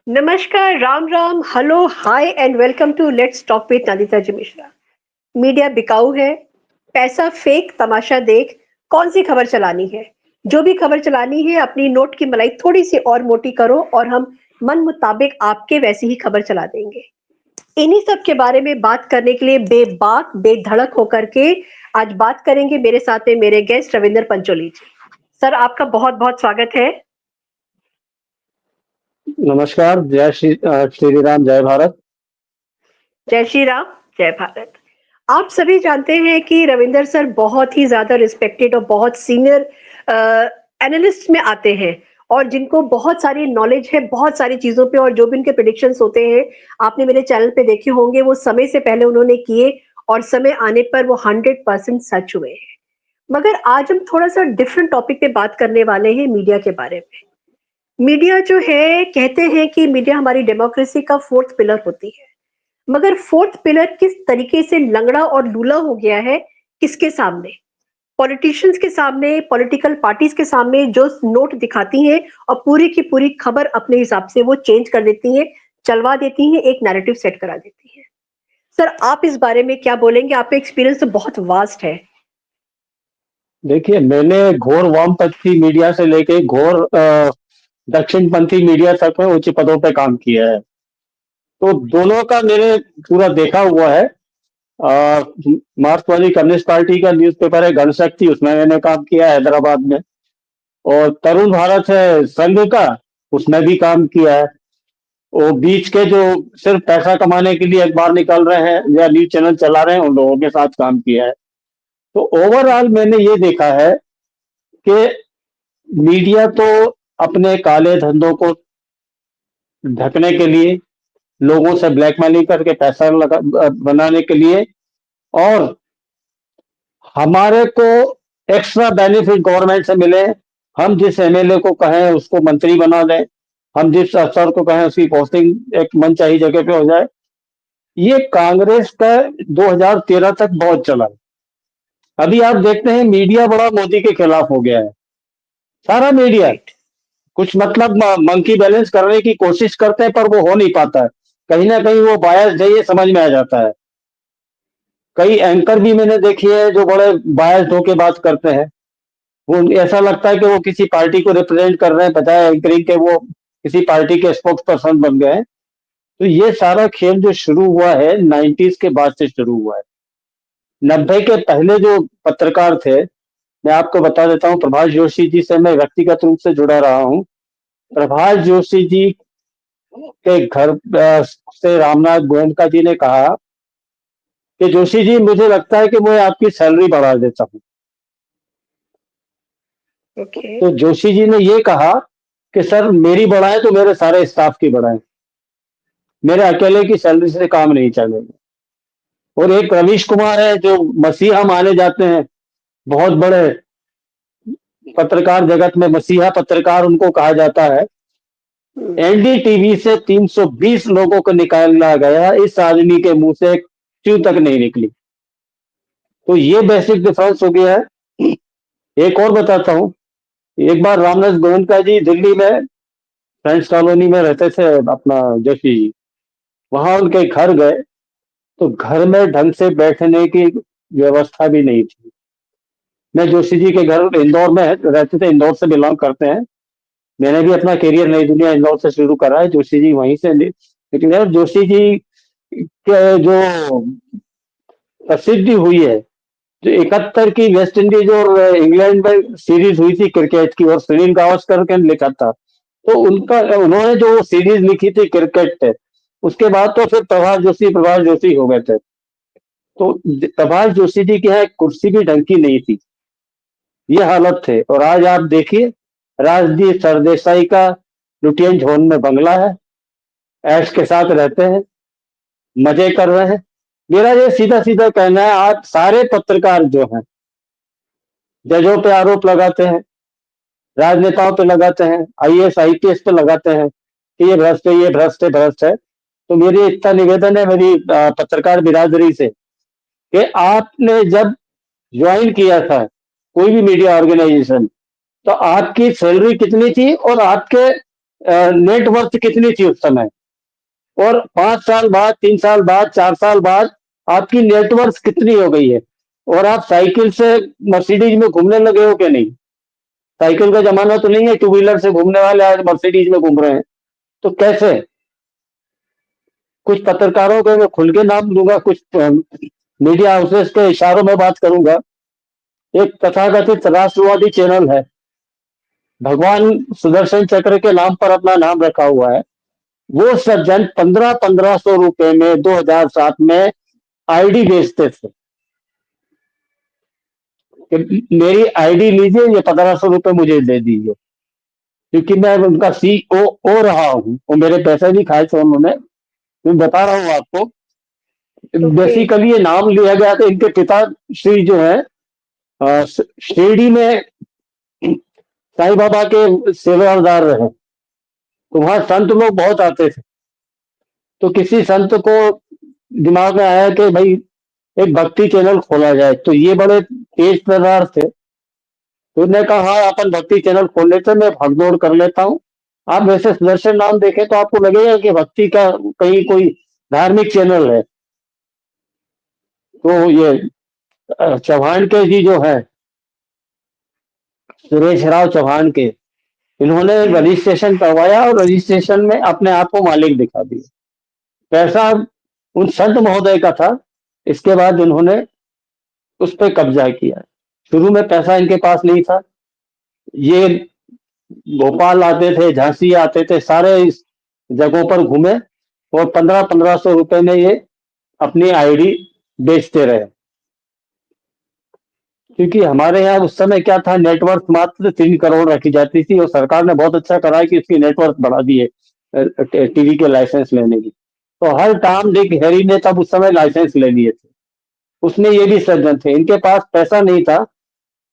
नमस्कार, Ram Ram, hello, hi and welcome to let's talk with Nandita ji Mishra. Media बिकाऊ है, पैसा फेंक, तमाशा देख, कौन सी खबर चलानी है? जो भी खबर चलानी है, अपनी नोट की मलाई थोड़ी सी और मोटी करो और हम मन मुताबिक आपके वैसी ही खबर चला देंगे। इन्हीं सब के बारे में बात करने के लिए बेबाक, बेधड़क होकर के आज बात करेंगे मेरे साथ में मेरे गेस्ट रविंदर पंचोली जी। सर, आपका बहुत बहुत स्वागत है। नमस्कार। जय श्री राम, जय भारत। जय श्री राम, जय भारत। आप सभी जानते हैं कि रविंदर सर बहुत ही ज्यादा रिस्पेक्टेड और बहुत सीनियर एनालिस्ट में आते हैं और जिनको बहुत सारी नॉलेज है बहुत सारी चीजों पे, और जो भी उनके प्रिडिक्शंस होते हैं आपने मेरे चैनल पे देखे होंगे, वो समय से पहले उन्होंने किए और समय आने पर वो 100% सच हुए हैं। मगर आज हम थोड़ा सा डिफरेंट टॉपिक पे बात करने वाले हैं, मीडिया के बारे में। मीडिया जो है, कहते हैं कि मीडिया हमारी डेमोक्रेसी का फोर्थ पिलर होती है, मगर फोर्थ पिलर किस तरीके से लंगड़ा और लूला हो गया है, किसके सामने? पॉलिटिशियंस के सामने, पॉलिटिकल पार्टीज के सामने, जो नोट दिखाती हैं और पूरी की पूरी खबर अपने हिसाब से वो चेंज कर देती हैं, चलवा देती हैं, एक नैरेटिव सेट करा देती हैं। सर, आप इस बारे में क्या बोलेंगे? आपका एक्सपीरियंस तो बहुत वास्ट है। देखिए, मैंने घोर वामपंथी मीडिया से लेके घोर दक्षिणपंथी मीडिया तक में उच्च पदों पे काम किया है। तो दोनों का मैंने पूरा देखा हुआ है। मार्क्सवादी कम्युनिस्ट पार्टी का न्यूज़पेपर है जनशक्ति, उसमें मैंने काम किया है हैदराबाद में। और तरुण भारत है संघ का, उसमें भी काम किया है। वो बीच के जो सिर्फ पैसा कमाने के लिए अखबार निकाल रहे हैं या न्यूज चैनल चला रहे हैं, उन लोगों के साथ काम किया है। तो ओवरऑल मैंने ये देखा है कि मीडिया तो अपने काले धंधों को ढकने के लिए, लोगों से ब्लैकमेलिंग करके पैसा बनाने के लिए, और हमारे को एक्स्ट्रा बेनिफिट गवर्नमेंट से मिले, हम जिस एमएलए को कहें उसको मंत्री बना दें, हम जिस अफसर को कहें उसकी पोस्टिंग एक मनचाही जगह पे हो जाए। ये कांग्रेस का 2013 तक बहुत चला। अभी आप देखते हैं मीडिया बड़ा मोदी के खिलाफ हो गया है, सारा मीडिया। राइट। कुछ मतलब मंकी बैलेंस करने की कोशिश करते हैं पर वो हो नहीं पाता है। कहीं ना कहीं वो बायस है, ये समझ में आ जाता है। कई एंकर भी मैंने देखी है जो बड़े बायस होके बात करते हैं। वो ऐसा लगता है कि वो किसी पार्टी को रिप्रेजेंट कर रहे हैं, बजाय एंकरिंग के वो किसी पार्टी के स्पोक्स पर्सन बन गए हैं। तो ये सारा खेल जो शुरू हुआ है 90s के बाद से शुरू हुआ है। 90 के पहले जो पत्रकार थे, मैं आपको बता देता हूँ, प्रभाष जोशी जी से मैं व्यक्तिगत रूप से जुड़ा रहा हूँ। प्रभाष जोशी जी के घर से रामनाथ गोयनका जी ने कहा कि जोशी जी, मुझे लगता है कि मैं आपकी सैलरी बढ़ा देता हूँ। ओके। तो जोशी जी ने ये कहा कि सर, मेरी बढ़ाएं तो मेरे सारे स्टाफ की बढ़ाएं, मेरे अकेले की सैलरी से काम नहीं चलेगा। और एक रवीश कुमार है जो मसीहा माने जाते हैं, बहुत बड़े पत्रकार जगत में मसीहा पत्रकार उनको कहा जाता है। एनडीटीवी से 320 लोगों को निकाला गया, इस आदमी के मुंह से एक च्यू तक नहीं निकली। तो ये बेसिक डिफरेंस हो गया है। एक और बताता हूँ। एक बार रामनाथ गोयनका जी दिल्ली में फ्रेंड्स कॉलोनी में रहते थे, अपना जोशी जी, वहां उनके घर गए तो घर में ढंग से बैठने की व्यवस्था भी नहीं थी। मैं जोशी जी के घर इंदौर में रहते थे, इंदौर से बिलोंग करते हैं। मैंने भी अपना करियर नई दुनिया इंदौर से शुरू करा है, जोशी जी वहीं से निकले। और जोशी जी के जो प्रसिद्धि हुई है, जो 71 की वेस्ट इंडीज और इंग्लैंड में सीरीज हुई थी क्रिकेट की, और सुनील गावस्कर के लिखा था, तो उनका उन्होंने जो सीरीज लिखी थी क्रिकेट पे, उसके बाद तो फिर प्रभाष जोशी हो गए थे। तो प्रभाष जोशी जी के यहाँ एक कुर्सी भी ढंग की नहीं थी, ये हालत थे। और आज आप देखिए, राजदीप सरदेसाई का लुटियन झोन में बंगला है, ऐश के साथ रहते हैं, मजे कर रहे हैं। मेरा ये सीधा सीधा कहना है, आज सारे पत्रकार जो हैं जजों पे आरोप लगाते हैं, राजनेताओं पे लगाते हैं, आईएएस आईपीएस पे लगाते हैं कि ये भ्रष्ट है, ये भ्रष्ट है, भ्रष्ट है। तो मेरी इतना निवेदन है मेरी पत्रकार बिरादरी से, कि आपने जब ज्वाइन किया था कोई भी मीडिया ऑर्गेनाइजेशन, तो आपकी सैलरी कितनी थी और आपके नेटवर्थ कितनी थी उस समय, और 5 साल बाद, 3 साल बाद, 4 साल बाद आपकी नेटवर्थ कितनी हो गई है, और आप साइकिल से मर्सिडीज में घूमने लगे हो क्या नहीं? साइकिल का जमाना तो नहीं है, टू व्हीलर से घूमने वाले आज मर्सिडीज में घूम रहे हैं। तो कैसे? कुछ पत्रकारों के मैं खुल के नाम लूंगा, कुछ मीडिया हाउसेस के इशारों में बात करूंगा। एक तथाकथित राष्ट्रवादी चैनल है, भगवान सुदर्शन चक्र के नाम पर अपना नाम रखा हुआ है। वो सज्जन 1500-1500 रुपए में 2007 में आईडी बेचते थे कि मेरी आईडी लीजिए, ये 1500 रुपए मुझे दे दीजिए, क्योंकि मैं उनका सीओ रहा हूँ, और मेरे पैसे भी खाए थे उन्होंने। मैं बता रहा हूँ आपको, ओके। बेसिकली ये नाम लिया गया था, इनके पिता श्री जो है शिरडी में साईं बाबा के सेवादार रहे, तो वहां संत लोग बहुत आते थे। तो किसी संत को दिमाग में आया कि भाई एक भक्ति चैनल खोला जाए, तो ये बड़े तेज तर्रार थे, तो उन्होंने कहा हाँ अपन भक्ति चैनल खोल लेते हैं, मैं भागदौड़ कर लेता हूँ। आप वैसे सुदर्शन नाम देखें तो आपको लगेगा कि भक्ति का कहीं कोई धार्मिक चैनल है। तो ये चौहान के जी जो है, सुरेश राव चौहान के, इन्होंने हम्म। रजिस्ट्रेशन करवाया और रजिस्ट्रेशन में अपने आप को मालिक दिखा दिया। पैसा उन संत महोदय का था, इसके बाद इन्होंने उस पर कब्जा किया। शुरू में पैसा इनके पास नहीं था, ये भोपाल आते थे, झांसी आते थे, सारे इस जगहों पर घूमे, और 1500-1500 रुपए में ये अपनी आईडी बेचते रहे। क्योंकि हमारे यहाँ उस समय क्या था, नेटवर्क मात्र 3 करोड़ रखी जाती थी, और सरकार ने बहुत अच्छा करा कि इसकी नेटवर्क बढ़ा दी है टीवी के लाइसेंस लेने की। तो हर टॉम डिक हैरी ने तब उस समय लाइसेंस ले लिए थे। उसमें ये भी सज्जन थे, इनके पास पैसा नहीं था।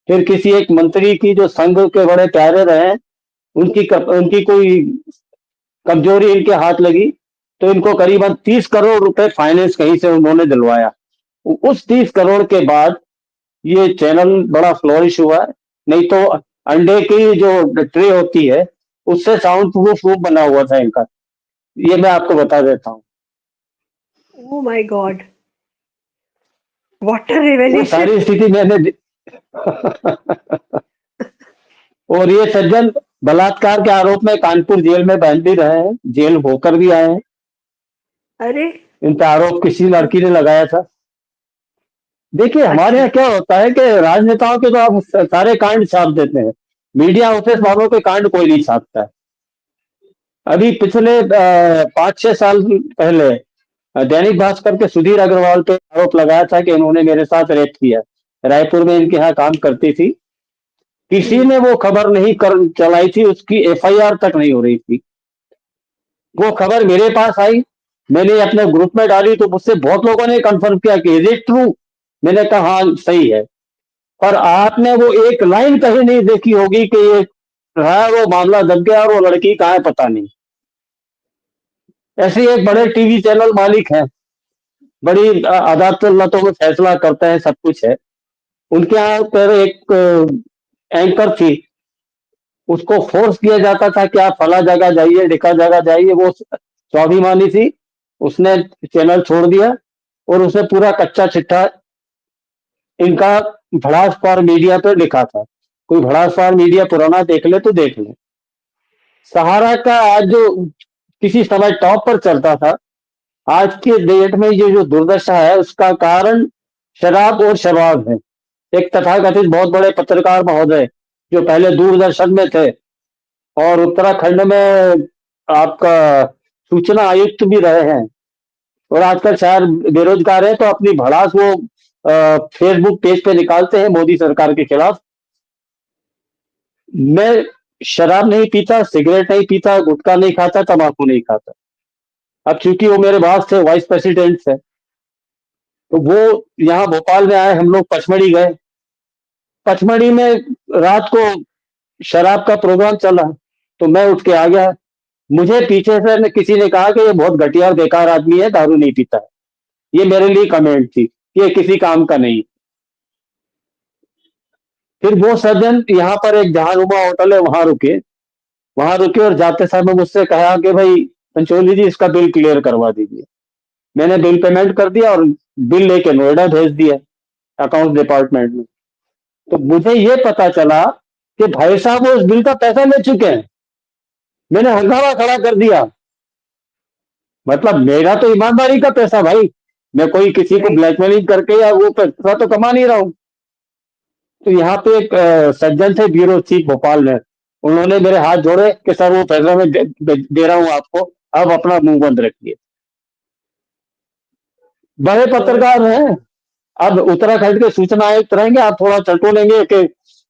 फिर किसी एक मंत्री की जो संघ के बड़े प्यारे रहे, उनकी कोई कमजोरी इनके हाथ लगी, तो इनको करीबन 30 करोड़ रुपए फाइनेंस कहीं से उन्होंने दिलवाया। उस 30 करोड़ के बाद ये चैनल बड़ा फ्लोरिश हुआ है। नहीं तो अंडे की जो ट्रे होती है, उससे साउंड प्रूफ रूफ बना हुआ था इनका, ये मैं आपको बता देता हूँ। Oh my God, what a वो रिवेलेशन। सारी स्थिति और ये सज्जन बलात्कार के आरोप में कानपुर जेल में बंद भी रहे हैं, जेल होकर भी आए हैं। अरे। इन पे आरोप किसी लड़की ने लगाया था। देखिए हमारे अच्छा। यहाँ क्या होता है कि राजनेताओं के तो आप सारे कांड छाप देते हैं, मीडिया हाउसेस हम्म। वालों के कांड कोई नहीं छापता है। अभी पिछले 5-6 साल पहले दैनिक भास्कर के सुधीर अग्रवाल पे आरोप लगाया था कि इन्होंने मेरे साथ रेप किया। रायपुर में इनके यहाँ काम करती थी, किसी हम्म। ने वो खबर नहीं कर चलाई थी, उसकी एफआईआर तक नहीं हो रही थी। वो खबर मेरे पास आई, मैंने अपने ग्रुप में डाली, तो मुझसे बहुत लोगों ने कंफर्म किया कि इज इट ट्रू। मैंने कहा हाँ सही है। पर आपने वो एक लाइन कहीं नहीं देखी होगी कि ये रहा वो मामला दब गया और वो लड़की कहाँ है पता नहीं। ऐसे एक बड़े टीवी चैनल मालिक हैं, बड़ी अदालतों में फैसला करते हैं, सब कुछ है। उनके यहाँ पर एक एंकर थी, उसको फोर्स किया जाता था कि आप फला जगह जाइए, ढिका जगह जाइए, वो स्वाभिमानी थी, उसने चैनल छोड़ दिया, और उसने पूरा कच्चा चिट्ठा इनका भड़ास फॉर मीडिया पे लिखा था। कोई भड़ास फॉर मीडिया पुराना देख ले तो देख ले। सहारा का आज जो किसी समय टॉप पर चलता था, आज के डेट में ये जो दुर्दशा है, उसका कारण शराब और शराब है। एक तथाकथित बहुत बड़े पत्रकार महोदय जो पहले दूरदर्शन में थे और उत्तराखंड में आपका सूचना आयुक्त भी रहे हैं, और आजकल शायद बेरोजगार है, तो अपनी भड़ास वो फेसबुक पेज पे निकालते हैं मोदी सरकार के खिलाफ। मैं शराब नहीं पीता, सिगरेट नहीं पीता, गुटखा नहीं खाता, तम्बाकू नहीं खाता। अब चूंकि वो मेरे बॉस थे, वाइस प्रेसिडेंट थे, तो वो यहाँ भोपाल में आए, हम लोग पचमढ़ी गए। पचमढ़ी में रात को शराब का प्रोग्राम चला, तो मैं उठ के आ गया। मुझे पीछे से किसी ने कहा कि ये बहुत घटिया और बेकार आदमी है, दारू नहीं पीता है। ये मेरे लिए कमेंट थी, ये किसी काम का नहीं। फिर वो सज्जन यहाँ पर एक जहानुमा होटल है, वहां रुके। वहां रुके और जाते समय मुझसे कहा कि भाई पंचोली जी इसका बिल क्लियर करवा दीजिए। मैंने बिल पेमेंट कर दिया और बिल लेके नोएडा भेज दिया अकाउंट डिपार्टमेंट में। तो मुझे ये पता चला कि भाई साहब वो उस बिल का पैसा ले चुके हैं। मैंने हंगामा खड़ा कर दिया। मतलब मेरा तो ईमानदारी का पैसा भाई, मैं कोई किसी को राइट। ब्लैकमेलिंग करके या वो पैसा तो कमा नहीं रहा हूँ। तो यहाँ पे एक सज्जन थे ब्यूरो चीफ भोपाल में, उन्होंने मेरे हाथ जोड़े कि सर वो पैसा मैं दे रहा हूँ आपको, अब अपना मुंह बंद रखिए। बड़े गुड। पत्रकार हैं। अब उत्तराखंड के सूचना आयुक्त रहेंगे, आप थोड़ा चटोलेंगे कि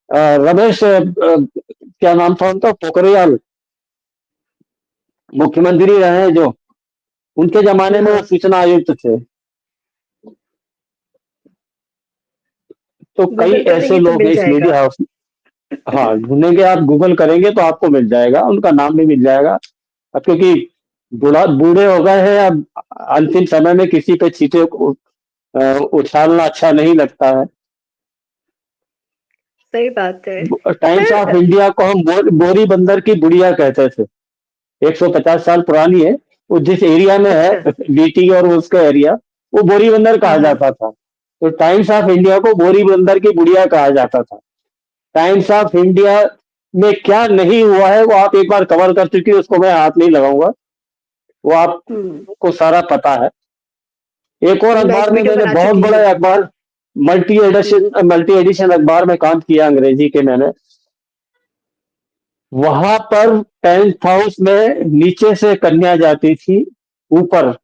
रमेश क्या नाम था उनका, पोखरियाल, मुख्यमंत्री रहे हैं जो, उनके जी जमाने में वो हाँ। सूचना आयुक्त थे। तो कई गूगल ऐसे करेंगे तो लोग मिल हैं इस जाएगा। Media house. हाँ ढूंढेंगे, आप गूगल करेंगे तो आपको मिल जाएगा, उनका नाम भी मिल जाएगा। अब क्योंकि बूढ़े हो गए हैं अब, अंतिम समय में किसी पे छींटे उछालना अच्छा नहीं लगता है। सही बात है। Times of sir. इंडिया को हम बोरी बंदर की बुढ़िया कहते थे। 150 साल पुरानी है। वो जिस एरिया में है अच्छा। बीटी और उसका एरिया, वो बोरी बंदर हाँ कहा हाँ। जाता था। तो टाइम्स ऑफ इंडिया को बोरी बंदर की बुढ़िया कहा जाता था। टाइम्स ऑफ इंडिया में क्या नहीं हुआ है वो आप एक बार कवर कर चुकी है, उसको मैं हाथ नहीं लगाऊंगा, वो हम्म। आपको सारा पता है। एक और मैं अखबार एक में वीडियो मैंने बना बहुत चुकी बड़ा हूँ। अखबार, मल्टी एडिशन अखबार में काम किया अंग्रेजी के मैंने। वहां पर टेंथ हाउस में नीचे से कन्या जाती थी, ऊपर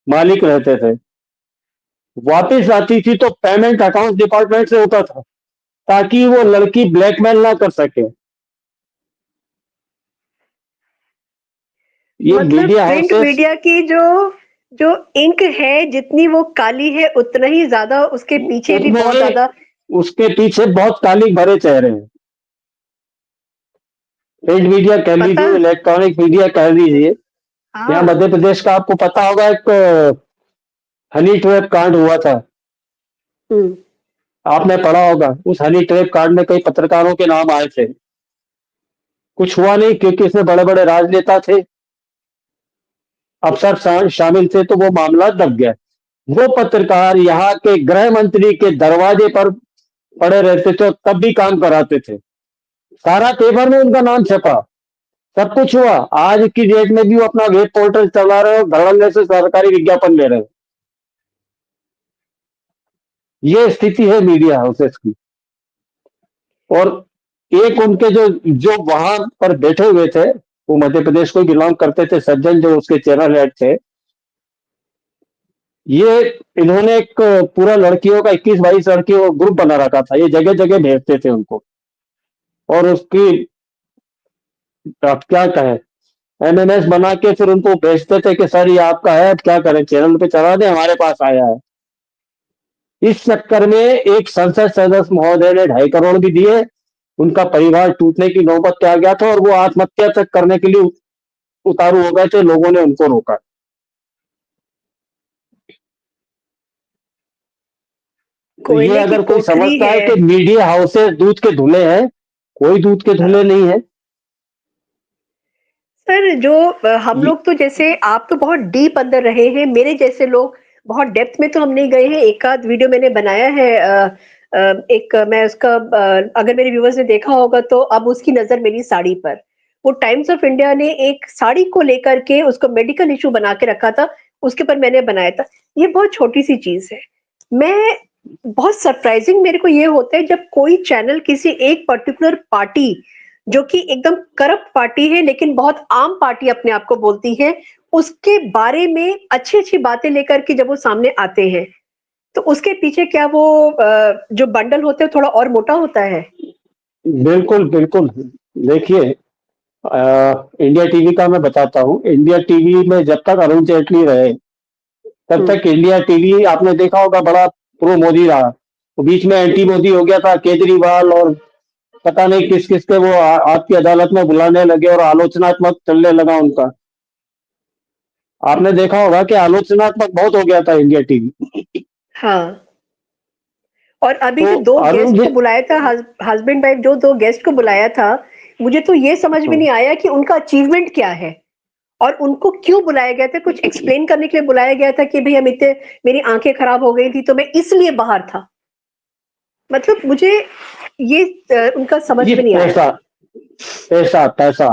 मालिक रहते थे, वापस आती थी तो पेमेंट अकाउंट डिपार्टमेंट से होता था, ताकि वो लड़की ब्लैकमेल ना कर सके। ये मतलब मीडिया प्रिंट हाउसेस, मीडिया की जो जो इंक है, जितनी वो काली है उतना ही ज्यादा उसके पीछे भी बहुत उनमें ज्यादा। उसके पीछे बहुत काली भरे चेहरे हैं। प्रिंट मीडिया कह पता। लीजिए, इलेक्ट्रॉनिक मीडिया कह लीजिए। यहाँ हाँ। मध्य प्रदेश का आपको पता होगा, एक हनी ट्रैप कांड हुआ था, हम्म। आपने पढ़ा होगा। उस हनी ट्रैप कांड में कई पत्रकारों के नाम आए थे, कुछ हुआ नहीं क्योंकि इसमें बड़े बड़े राजनेता थे, अफसर शामिल थे, तो वो मामला दब गया। वो पत्रकार यहाँ के गृह मंत्री के दरवाजे पर पड़े रहते थे और तब भी काम कराते थे। सारा पेपर में उनका नाम छपा, सब कुछ हुआ। आज की डेट में भी वो अपना वेब पोर्टल चला रहे हैं और धड़ल्ले से सरकारी विज्ञापन ले रहे हैं। ये स्थिति है मीडिया हाउसेस की। और एक उनके जो जो वहां पर बैठे हुए थे, वो मध्य प्रदेश को बिलोंग करते थे, सज्जन जो उसके चैनल हेड थे, ये इन्होंने एक पूरा लड़कियों का 21-22 लड़कियों का ग्रुप बना रखा था, ये जगह जगह भेजते थे उनको। और उसकी आप क्या कहें, एमएमएस बना के फिर उनको भेजते थे कि सर ये आपका है, अब क्या करें, चैनल पे चला दें, हमारे पास आया है। इस चक्कर में एक संसद सदस्य महोदय ने 2.5 करोड़ भी दिए, उनका परिवार टूटने की नौबत पे आ गया था और वो आत्महत्या तक करने के लिए उतारू हो गए थे, लोगों ने उनको रोका। तो ये कोयले की अगर कोई कोठरी समझता है। है कि मीडिया हाउसेस दूध के धुले हैं, कोई दूध के धुले हाँ। नहीं है। सर जो हम ये लोग तो, जैसे आप तो बहुत डीप अंदर रहे हैं, मेरे जैसे लोग बहुत डेप्थ में तो हम नहीं गए हैं। एक आध वीडियो मैंने बनाया है। एक मैं उसका अगर मेरे व्यूवर्स ने देखा होगा तो अब उसकी नजर मेरी साड़ी पर। वो टाइम्स ऑफ इंडिया ने एक साड़ी को लेकर के उसको मेडिकल इशू बना के रखा था, उसके ऊपर मैंने बनाया था। ये बहुत छोटी सी चीज है। मैं बहुत सरप्राइजिंग मेरे को ये होता है जब कोई चैनल किसी एक पर्टिकुलर पार्टी, जो कि एकदम करप्ट पार्टी है लेकिन बहुत आम पार्टी अपने आप को बोलती है, उसके बारे में अच्छी अच्छी बातें लेकर के जब वो सामने आते हैं, तो उसके पीछे क्या वो जो बंडल होते हैं थोड़ा और मोटा होता है। बिल्कुल बिल्कुल। देखिए, इंडिया टीवी का मैं बताता हूँ। इंडिया टीवी में जब तक अरुण जेटली रहे, तब हम्म। तक इंडिया टीवी आपने देखा होगा बड़ा प्रो मोदी रहा। तो बीच में एंटी मोदी हो गया था, केजरीवाल और पता नहीं किस किस के वो आपकी अदालत में बुलाने लगे और आलोचनात्मक चलने लगा उनका। आपने देखा होगा कि आलोचनात्मक बहुत हो गया था इंडिया टीवी। हाँ। और अभी तो जो दो अरुण गेस्ट जे को बुलाया था, हस्बैंड वाइफ जो दो गेस्ट को बुलाया था, मुझे तो ये समझ में हाँ। नहीं आया कि उनका अचीवमेंट क्या है और उनको क्यों बुलाया गया था। कुछ एक्सप्लेन करने के लिए बुलाया गया था कि भाई हम इतने, मेरी आंखें खराब हो गई थी तो मैं इसलिए बाहर था। मतलब मुझे ये उनका समझ ये में नहीं आया। पैसा, पैसा, पैसा।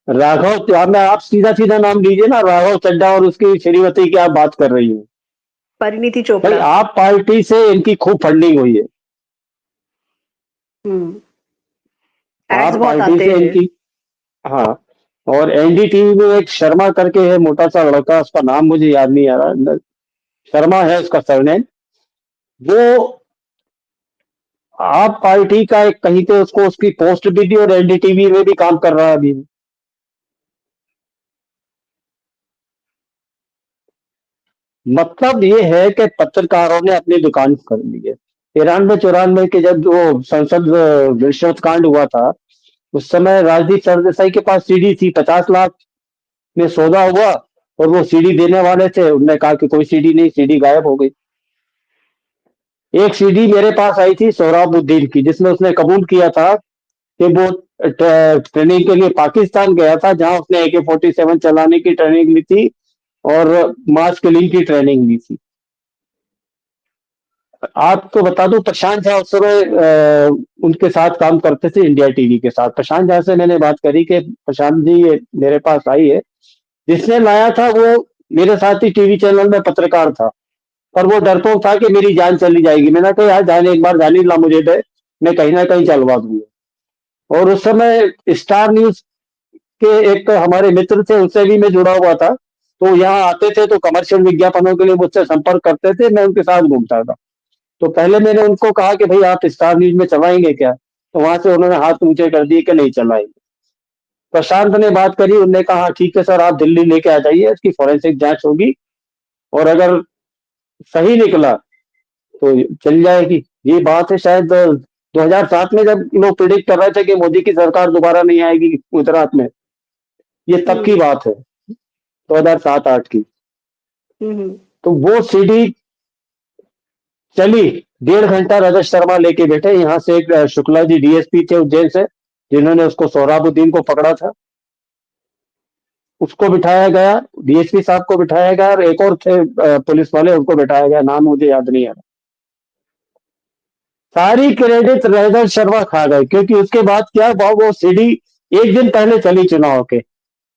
राघव, तो आप, मैं आप सीधा सीधा नाम लीजिए ना, राघव चड्ढा और उसकी श्रीमती की आप बात कर रही हो। परिणीति भाई चोपड़ा। आप पार्टी से इनकी खूब फंडिंग हुई है। एड्स आप बहुत पार्टी आते से हैं। इनकी, हाँ। और एनडीटीवी में एक शर्मा करके है, मोटा सा लड़का, उसका नाम मुझे याद नहीं आ रहा, शर्मा है उसका सरनेम। वो आप पार्टी का एक, कहीं पे उसको उसकी पोस्ट भी दी और एनडीटीवी में भी काम कर रहा है अभी। मतलब ये है कि पत्रकारों ने अपनी दुकान कर ली है। 93-94 के जब वो संसद विश्व कांड हुआ था, उस समय राजदीप सरदेसाई के पास सीडी थी, 50 लाख में सौदा हुआ, और वो सीडी देने वाले थे, उनने कहा कि कोई सीडी नहीं, सीडी गायब हो गई। एक सीडी मेरे पास आई थी सोहराबुद्दीन की, जिसमें उसने कबूल किया था कि वो ट्रेनिंग के लिए पाकिस्तान गया था, जहां उसने AK-47 चलाने की ट्रेनिंग ली थी और मास किलिंग की ट्रेनिंग ली थी। आपको बता दूं, प्रशांत झा उस समय उनके साथ काम करते थे, इंडिया टीवी के साथ। प्रशांत झा से मैंने बात करी कि प्रशांत जी, ये मेरे पास आई है, जिसने लाया था वो मेरे साथ ही टीवी चैनल में पत्रकार था, पर वो डरपोक था कि मेरी जान चली जाएगी। मैंने कहा यार, जान एक बार जानी ला मुझे दे, मैं कहीं ना कहीं चलवा दूंगा। और उस समय स्टार न्यूज के एक हमारे मित्र थे, उससे भी मैं जुड़ा हुआ था, तो यहाँ आते थे तो कमर्शियल विज्ञापनों के लिए मुझसे संपर्क करते थे, मैं उनके साथ घूमता था। तो पहले मैंने उनको कहा कि भाई आप स्टार न्यूज में चलाएंगे क्या, तो वहां से उन्होंने हाथ ऊंचे कर दिए कि नहीं चलाएंगे। प्रशांत ने बात करी, उन्होंने कहा हाँ ठीक है सर, आप दिल्ली लेके आ जाइए, इसकी फोरेंसिक जांच होगी, और अगर सही निकला तो चल जाएगी। ये बात है शायद 2007 में, जब लोग प्रिडिक्ट कर रहे थे कि मोदी की सरकार दोबारा नहीं आएगी गुजरात में। ये तब की हम्म। बात है, 2007-8 की। हम्म। तो वो सीडी चली, 1.5 घंटा रजत शर्मा लेके बैठे, यहाँ से एक शुक्ला जी डीएसपी थे उज्जैन से, जिन्होंने उसको सोहराबुद्दीन को पकड़ा था, उसको बिठाया गया, डीएसपी साहब को बिठाया गया, और एक और थे पुलिस वाले, उनको बिठाया गया, नाम मुझे याद नहीं आ रहा। सारी क्रेडिट रजत शर्मा खा गए, क्योंकि उसके बाद क्या हुआ, वो सीडी एक दिन पहले चली चुनाव के,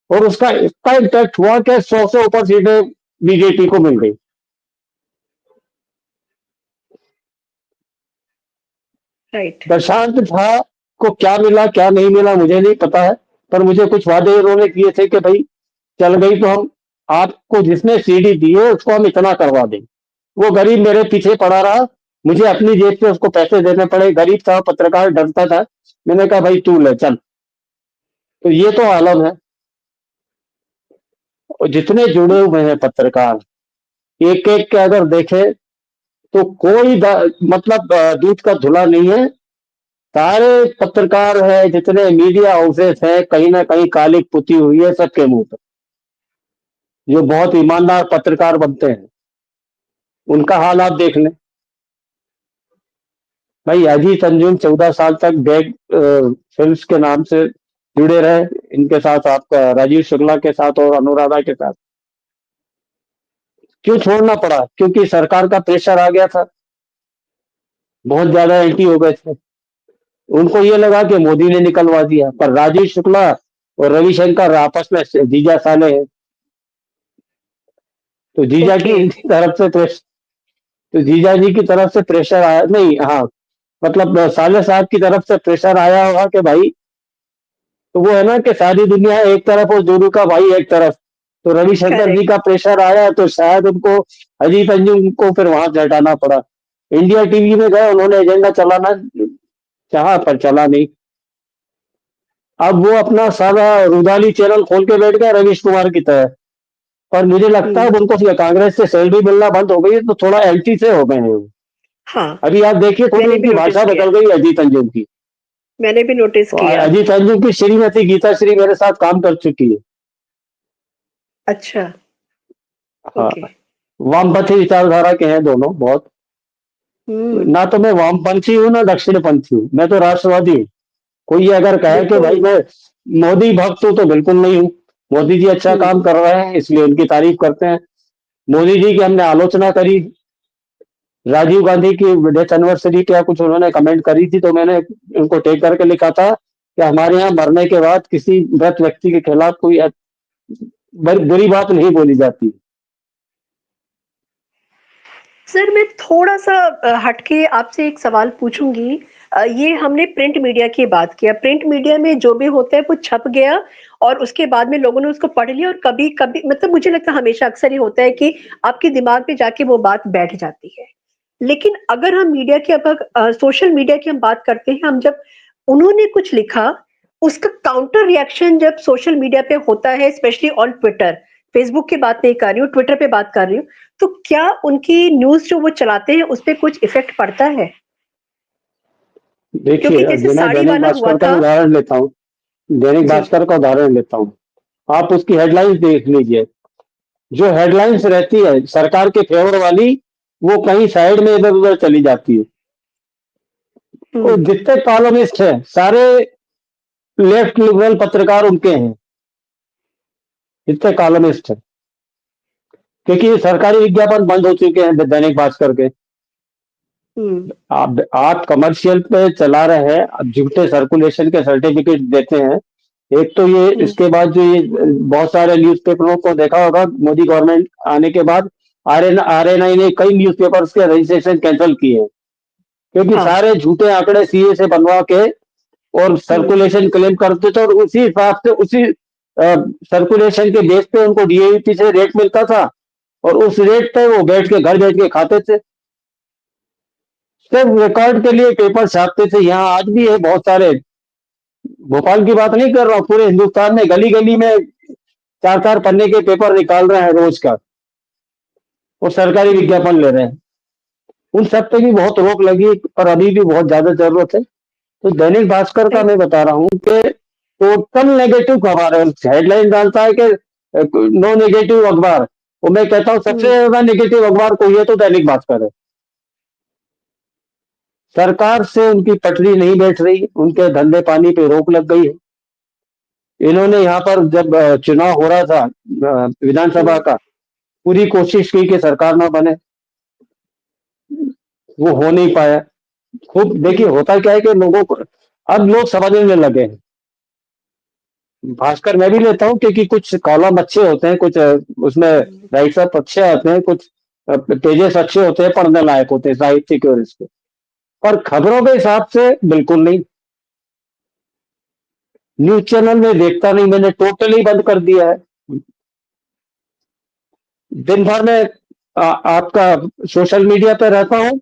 और उसका इतना इम्पैक्ट हुआ कि 100 से ऊपर सीटें बीजेपी को मिल गई। राइट। प्रशांत झा को क्या मिला क्या नहीं मिला मुझे नहीं पता है, पर मुझे कुछ वादे उन्होंने किए थे कि भाई चल गई तो हम आपको, जिसने सीडी दी है उसको हम इतना करवा दें। वो गरीब मेरे पीछे पड़ा रहा, मुझे अपनी जेब से उसको पैसे देने पड़े, गरीब था, पत्रकार, डरता था। मैंने कहा भाई तू ले चल। तो ये तो आलम है। और जितने जुड़े हुए हैं पत्रकार, एक एक के अगर देखे तो कोई मतलब दूध का धुला नहीं है। सारे पत्रकार है, जितने मीडिया हाउसेस हैं, कहीं ना कहीं कालिक पुती हुई है सबके मुंह पर। जो बहुत ईमानदार पत्रकार बनते हैं, उनका हाल आप देख लें। भाई अजीत अंजुम 14 साल तक बैग फिल्म्स के नाम से जुड़े रहे, इनके साथ, आपका राजीव शुक्ला के साथ और अनुराधा के साथ। क्यों छोड़ना पड़ा? क्योंकि सरकार का प्रेशर आ गया था, बहुत ज्यादा एंटी हो गए थे। उनको ये लगा कि मोदी ने निकलवा दिया, पर राजीव शुक्ला और रविशंकर आपस में जीजा साले हैं, तो जीजा ओके। की तरफ से प्रेशर, तो जीजा जी की तरफ से प्रेशर आया नहीं, हाँ, मतलब साले साहब की तरफ से प्रेशर आया होगा कि भाई, तो वो है ना कि सारी दुनिया एक तरफ और जोरू का भाई एक तरफ, तो रविशंकर जी करेक्ट। का प्रेशर आया, तो शायद उनको, अजीत अंजुम को फिर वहां से हटाना पड़ा। इंडिया टीवी में गए, उन्होंने एजेंडा चलाना चाहा पर चला नहीं। अब वो अपना सारा रुदाली चैनल खोल के बैठ गया रवीश कुमार की तरह। पर मुझे लगता है हम्म। अब उनको कांग्रेस से सैलरी मिलना बंद हो गई है, तो थोड़ा एंटी से हो गए हैं वो। हाँ, अभी आप देखिए, थोड़ी मैंने भी उनकी नोटिस भाषा किया। बदल गई अजीत अंजुम की। मैंने भी नोटिस तो किया। अजीत अंजुम की श्रीमती गीता श्री मेरे साथ काम कर चुकी है। अच्छा। हाँ, ओके। वामपंथी विचारधारा के हैं दोनों बहुत। हम्म। ना तो मैं वामपंथी हूँ ना दक्षिणपंथी हूँ, मैं तो राष्ट्रवादी हूँ। कोई अगर कहे कि भाई मैं मोदी भक्त हूं तो बिल्कुल नहीं हूं। मोदी जी अच्छा काम कर रहे हैं इसलिए उनकी तारीफ करते हैं। मोदी जी की हमने आलोचना करी, राजीव गांधी की डेथ एनिवर्सरी क्या कुछ उन्होंने कमेंट करी थी, तो मैंने उनको टेक करके लिखा था कि हमारे यहाँ मरने के बाद किसी मृत व्यक्ति के खिलाफ कोई बुरी बात नहीं बोली जाती। सर मैं थोड़ा-सा हटके आपसे एक सवाल पूछूँगी। ये हमने प्रिंट मीडिया की बात किया, प्रिंट मीडिया में जो भी होता है वो छप गया और उसके बाद में लोगों ने उसको पढ़ लिया और कभी-कभी मतलब मुझे लगता है हमेशा अक्सर ये होता है कि आपके दिमाग में जाके वो बात बैठ जाती है। लेकिन अगर हम मीडिया की सोशल मीडिया की हम बात करते हैं, हम जब उन्होंने कुछ लिखा, उसका काउंटर रिएक्शन जब सोशल मीडिया पे होता है स्पेशली ऑन ट्विटर, फेसबुक की बात नहीं कर रही हूँ, ट्विटर पे बात कर रही हूँ, तो क्या उनकी न्यूज़ जो वो चलाते हैं उसपे कुछ इफ़ेक्ट पड़ता है? क्योंकि देखिए, जैसे मैं साड़ी दैनिक वाला हुआ भास्कर का था। उदाहरण लेता हूँ। दैनिक जी। भास्कर का उदाहरण लेता हूँ। आप उसकी हेडलाइंस देख लीजिए। जो हेडलाइंस रहती है सरकार के फेवर वाली, वो कहीं साइड में इधर उधर चली जाती है। हुँ। और जितने कॉलमिस्ट हैं सारे लेफ्ट लिबरल पत्रकार उनके हैं, जितने कॉलमिस्ट हैं, क्योंकि सरकारी विज्ञापन बंद हो चुके हैं दैनिक भास्कर के। हुँ। आप कमर्शियल पे चला रहे हैं, आप झूठे सर्कुलेशन के सर्टिफिकेट देते हैं। एक तो ये, हुँ। इसके बाद जो ये बहुत सारे न्यूज़पेपरों को देखा होगा मोदी गवर्नमेंट आने के बाद, आरएनआई ने कई न्यूज़पेपर्स के रजिस्ट्रेशन कैंसिल किए हैं, क्योंकि हाँ। सारे झूठे आंकड़े सीए से बनवा के और हुँ। सर्कुलेशन क्लेम करते थे, और उसी हिसाब से उसी सर्कुलेशन के बेस पे उनको डीएवीपी से रेट मिलता था, और उस रेट पे वो बैठ के घर बैठ के खाते थे। सिर्फ रिकॉर्ड के लिए पेपर छापते थे। यहाँ आज भी है बहुत सारे, भोपाल की बात नहीं कर रहा हूँ, पूरे हिंदुस्तान में गली गली में चार चार पन्ने के पेपर निकाल रहे हैं रोज का, और सरकारी हुँ। विज्ञापन ले रहे हैं। उन सब पे भी बहुत रोक लगी, पर अभी भी बहुत ज्यादा जरूरत है। तो दैनिक भास्कर का सही। मैं बता रहा हूँ कि टोटल नेगेटिव खबर है। हेडलाइन डालता है कि नो नेगेटिव अखबार, और मैं कहता हूँ सबसे हुँ। ज्यादा नेगेटिव अखबार कोई है तो दैनिक भास्कर है। सरकार से उनकी पटरी नहीं बैठ रही, उनके धंधे पानी पे रोक लग गई है। इन्होंने यहाँ पर जब चुनाव हो रहा था विधानसभा हुँ। का, पूरी कोशिश की कि सरकार ना बने, वो हो नहीं पाया। खूब देखिए, हुँ। होता क्या है कि लोगों को अब लोग समझने लगे हैं। भास्कर मैं भी लेता हूँ, क्योंकि कुछ कॉलम अच्छे होते हैं, कुछ उसमें हुँ। राइट्स अप अच्छे आते हैं, कुछ पेजेस अच्छे होते हैं, पढ़ने लायक होते हैं साहित्यिक और इसके। पर खबरों के हिसाब से बिल्कुल नहीं। न्यूज चैनल में देखता नहीं, मैंने टोटली बंद कर दिया है। दिन भर में आपका सोशल मीडिया पे रहता हूँ,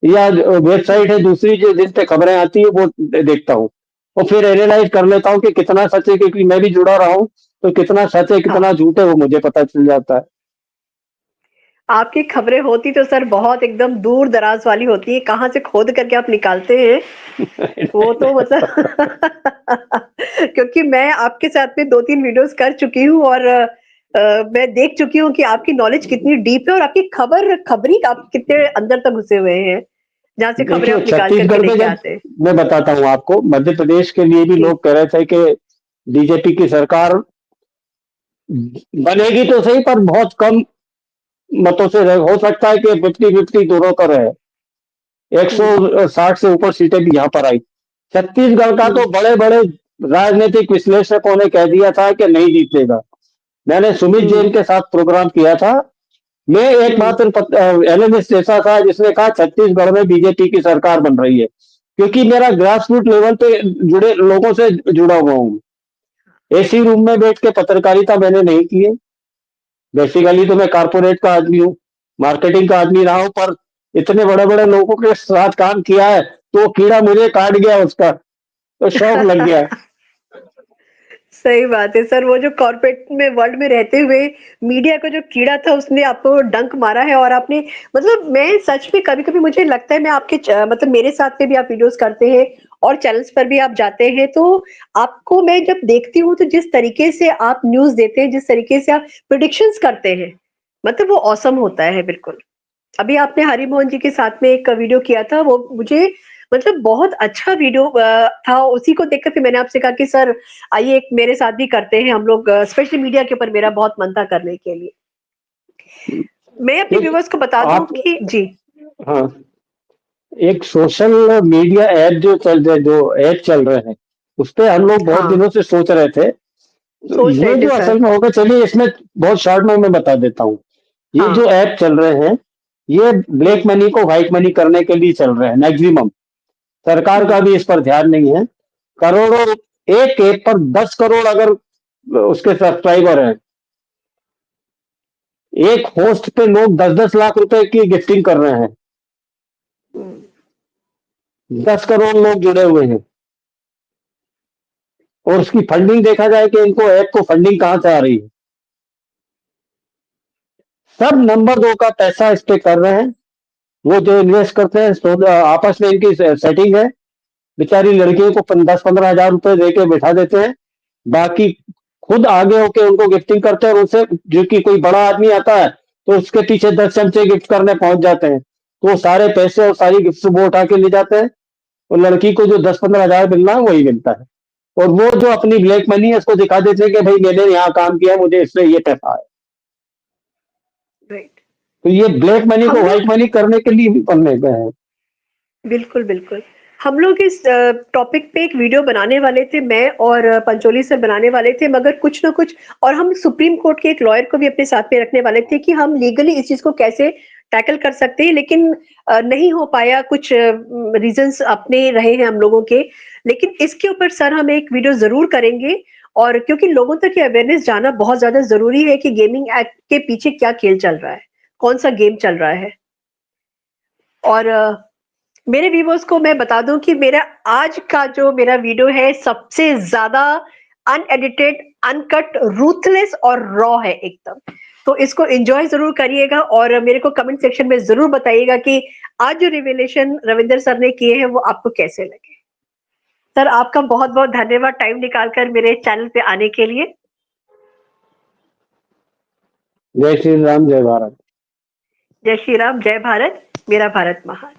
या वेबसाइट है दूसरी जो जिन पे खबरें आती है वो देखता हूँ, और फिर एनालाइज कर लेता हूँ कि कितना सच है, क्योंकि मैं भी जुड़ा रहा हूँ। तो कितना सच है हाँ। कितना झूठ है वो मुझे पता चल जाता आपकी खबरें होती तो सर बहुत एकदम दूर-दराज़ वाली होती हैं, कहाँ से खोद करके आप निकालते हैं, वो तो है। मतलब क्योंकि मैं आपके साथ में 2-3 वीडियोज़ कर चुकी हूँ और मैं देख चुकी हूँ कि आपकी नॉलेज कितनी डीप है और आपकी खबरी आप कितने अंदर तक घुसे हुए हैं, जहाँ से खबरें देखिए, आप निकाल करके छत्तीसगढ़ में लेके जब, आते हैं। मैं बताता हूँ आपको, मध्य प्रदेश के लिए भी जी। लोग कह रहे थे कि बीजेपी की सरकार बनेगी तो सही, पर बहुत कम मतों से हो सकता है कि 50-50 दोनों का रहे। हुँ। 160 से ऊपर सीटें भी यहाँ पर आई। छत्तीसगढ़ का तो हुँ। बड़े बड़े राजनीतिक विश्लेषकों ने कह दिया था कि नहीं जीतेगा। मैंने सुमित हुँ। जैन के साथ प्रोग्राम किया था। मैं हुँ। एकमात्र एनालिस्ट ऐसा था जिसने कहा छत्तीसगढ़ में बीजेपी की सरकार बन रही है, क्योंकि मेरा ग्रास रूट लेवल पे जुड़े लोगों से जुड़ा हुआ हूँ। एसी रूम में बैठ के पत्रकारिता मैंने नहीं की है। बेसिकली तो मैं कारपोरेट का आदमी हूँ, मार्केटिंग का आदमी रहा हूँ, पर इतने बड़े बड़े लोगों के साथ काम किया है, तो वो कीड़ा मुझे काट गया उसका, तो शौक लग गया। सही बात है सर, वो जो कॉर्पोरेट में वर्ल्ड में रहते हुए मीडिया का जो कीड़ा था उसने आपको डंक मारा है और आपने मतलब मैं सच में कभी-कभी मुझे लगता है मैं आपके मतलब मेरे साथ में भी आप वीडियोस करते हैं और चैनल्स पर भी आप जाते हैं तो आपको मैं जब देखती हूँ तो जिस तरीके से आप न्यूज़ देते हैं, जिस तरीके से आप प्रेडिक्शंस करते हैं, मतलब वो ऑसम होता है बिल्कुल। अभी आपने हरि मोहन जी के साथ में एक वीडियो किया था, वो मुझे मतलब बहुत अच्छा वीडियो था। उसी को देखकर फिर मैंने आपसे कहा कि सर आइए एक मेरे साथ भी करते हैं हम लोग, स्पेशली मीडिया के ऊपर मेरा बहुत मन था करने के लिए। मैं अपने एक व्यूअर्स को बता दूं आप कि जी हाँ, एक सोशल मीडिया ऐप जो ऐप चल रहे हैं, उस पे हम लोग बहुत हाँ, दिनों से सोच रहे थे। तो सोच रहे ये थे जो सर। असल में होगा, चलिए इसमें बहुत शॉर्ट में मैं बता देता हूँ। ये हाँ। जो ऐप चल रहे हैं, ये ब्लैक मनी को व्हाइट मनी करने के लिए चल रहे हैं मैक्सिमम। सरकार का हम्म। भी इस पर ध्यान नहीं है। करोड़ों, एक ऐप पर 10 करोड़ अगर उसके सब्सक्राइबर हैं, एक होस्ट पे लोग 10-10 लाख रुपए की गिफ्टिंग कर रहे हैं। हम्म। 10 करोड़ लोग जुड़े हुए हैं। और उसकी फंडिंग देखा जाए कि इनको ऐप को फंडिंग कहां से आ रही है, सब नंबर 2 का पैसा इस पे कर रहे हैं। वो जो इन्वेस्ट करते हैं, आपस में इनकी सेटिंग है। बेचारी लड़कियों को 10-15 हजार रुपए दे के बैठा देते हैं। बाकी खुद आगे होके उनको गिफ्टिंग करते हैं, और उनसे जो कि कोई बड़ा आदमी आता है तो उसके पीछे 10 चमचे गिफ्ट करने पहुंच जाते हैं। तो वो सारे पैसे और सारी गिफ्ट वो उठा के ले जाते हैं, और लड़की को जो 10-15 हजार मिलना है वही मिलता है। और वो जो अपनी ब्लैक मनी है उसको दिखा देते हैं कि भाई मैंने यहाँ काम किया, मुझे इससे ये पैसा है। राइट। तो ये ब्लैक मनी को हम व्हाइट लोग मनी करने के लिए भी बनने गए हैं। बिल्कुल, बिल्कुल। हम लोग इस टॉपिक पे एक वीडियो बनाने वाले थे, मैं और पंचोली सर बनाने वाले थे, मगर कुछ ना कुछ, और हम सुप्रीम कोर्ट के एक लॉयर को भी अपने साथ में रखने वाले थे कि हम लीगली इस चीज़ को कैसे टैकल कर सकते हैं, लेकिन नहीं हो पाया, कुछ रीज़न्स अपने रहे हैं हम लोगों के। लेकिन इसके ऊपर सर हम एक वीडियो ज़रूर करेंगे, और क्योंकि लोगों तक ये अवेयरनेस जाना बहुत ज़्यादा ज़रूरी है कि गेमिंग एक्ट के पीछे क्या खेल चल रहा है, कौन-सा गेम चल रहा है। और मेरे व्यूअर्स को मैं बता दूं कि मेरा आज का जो मेरा वीडियो है सबसे ज्यादा अनएडिटेड, अनकट, रूथलेस और रॉ है एकदम। तो इसको एंजॉय जरूर करिएगा, और मेरे को कमेंट सेक्शन में जरूर बताइएगा कि आज जो रिवेलेशन रविंदर सर ने किए हैं वो आपको कैसे लगे। सर आपका बहुत बहुत धन्यवाद टाइम निकालकर मेरे चैनल पे आने के लिए। जय श्री राम, जय भारत। जय श्री राम, जय भारत, मेरा भारत महान।